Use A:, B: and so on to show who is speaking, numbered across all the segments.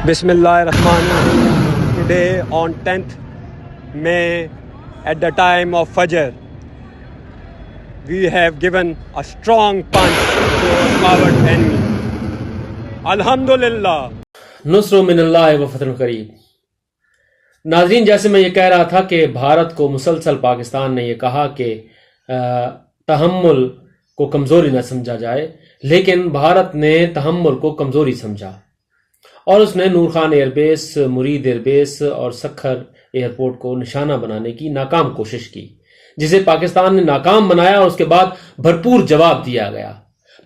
A: Bismillahirrahmanirrahim. Today on 10th May at the time of Fajr, we have given a strong punch to our coward enemy. Alhamdulillah.
B: نصر من اللہ و فتح قریب. ناظرین، جیسے میں یہ کہہ رہا تھا کہ بھارت کو مسلسل پاکستان نے یہ کہا کہ تحمل کو کمزوری نہ سمجھا جائے، لیکن بھارت نے تحمل کو کمزوری سمجھا اور اس نے نور خان ایئر بیس، مرید ایئر بیس اور سکھر ایئرپورٹ کو نشانہ بنانے کی ناکام کوشش کی، جسے پاکستان نے ناکام بنایا اور اس کے بعد بھرپور جواب دیا گیا.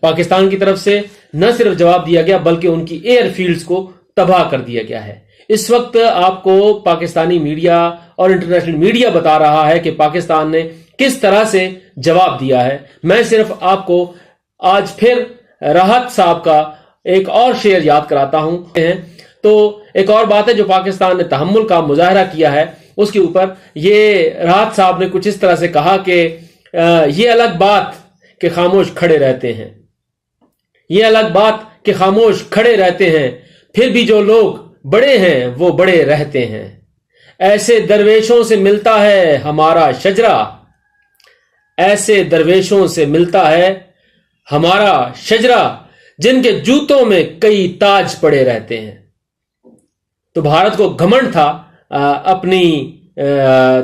B: پاکستان کی طرف سے نہ صرف جواب دیا گیا بلکہ ان کی ایئر فیلڈز کو تباہ کر دیا گیا ہے. اس وقت آپ کو پاکستانی میڈیا اور انٹرنیشنل میڈیا بتا رہا ہے کہ پاکستان نے کس طرح سے جواب دیا ہے. میں صرف آپ کو آج پھر راحت صاحب کا ایک اور شعر یاد کراتا ہوں. تو ایک اور بات ہے جو پاکستان نے تحمل کا مظاہرہ کیا ہے، اس کے اوپر یہ راحت صاحب نے کچھ اس طرح سے کہا کہ یہ الگ بات کہ خاموش کھڑے رہتے ہیں، یہ الگ بات کہ خاموش کھڑے رہتے ہیں، پھر بھی جو لوگ بڑے ہیں وہ بڑے رہتے ہیں. ایسے درویشوں سے ملتا ہے ہمارا شجرہ، ایسے درویشوں سے ملتا ہے ہمارا شجرہ، جن کے جوتوں میں کئی تاج پڑے رہتے ہیں. تو بھارت کو گھمنڈ تھا اپنی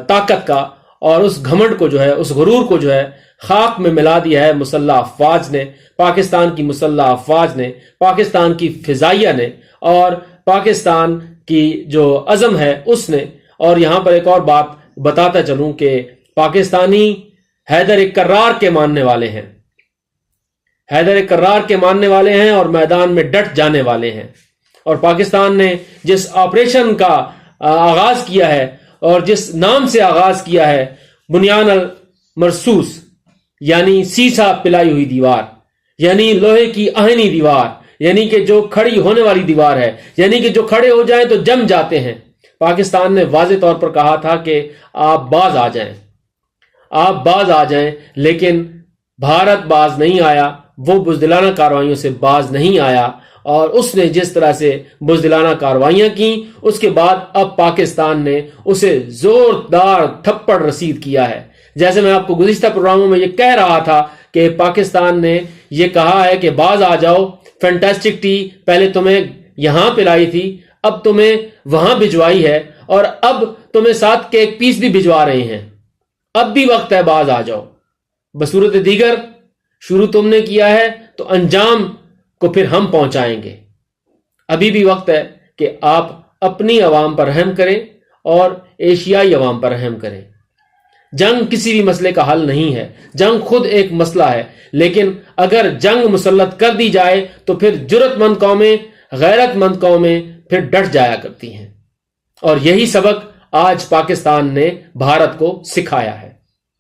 B: طاقت کا، اور اس گھمنڈ کو جو ہے، اس غرور کو جو ہے خاک میں ملا دیا ہے مسلح افواج نے، پاکستان کی مسلح افواج نے، پاکستان کی فضائیہ نے، اور پاکستان کی جو عزم ہے اس نے. اور یہاں پر ایک اور بات بتاتا چلوں کہ پاکستانی حیدر کرار کے ماننے والے ہیں، حیدر کرار کے ماننے والے ہیں اور میدان میں ڈٹ جانے والے ہیں. اور پاکستان نے جس آپریشن کا آغاز کیا ہے اور جس نام سے آغاز کیا ہے، بنیان المرصوص، یعنی سیسا پلائی ہوئی دیوار، یعنی لوہے کی آہنی دیوار، یعنی کہ جو کھڑی ہونے والی دیوار ہے، یعنی کہ جو کھڑے ہو جائیں تو جم جاتے ہیں. پاکستان نے واضح طور پر کہا تھا کہ آپ باز آ جائیں، آپ باز آ جائیں، لیکن بھارت باز نہیں آیا، وہ بزدلانہ کارروائیوں سے باز نہیں آیا. اور اس نے جس طرح سے بزدلانہ کارروائیاں کی، اس کے بعد اب پاکستان نے اسے زوردار تھپڑ رسید کیا ہے. جیسے میں آپ کو گزشتہ پروگراموں میں یہ کہہ رہا تھا کہ پاکستان نے یہ کہا ہے کہ باز آ جاؤ، فینٹاسٹک ٹی پہلے تمہیں یہاں پلائی تھی، اب تمہیں وہاں بھجوائی ہے، اور اب تمہیں ساتھ کے ایک پیس بھی بھجوا رہے ہیں. اب بھی وقت ہے، باز آ جاؤ. بصورت دیگر شروع تم نے کیا ہے تو انجام کو پھر ہم پہنچائیں گے. ابھی بھی وقت ہے کہ آپ اپنی عوام پر رحم کریں اور ایشیائی عوام پر رحم کریں. جنگ کسی بھی مسئلے کا حل نہیں ہے، جنگ خود ایک مسئلہ ہے، لیکن اگر جنگ مسلط کر دی جائے تو پھر جرت مند قومیں، غیرت مند قومیں پھر ڈٹ جایا کرتی ہیں. اور یہی سبق آج پاکستان نے بھارت کو سکھایا ہے.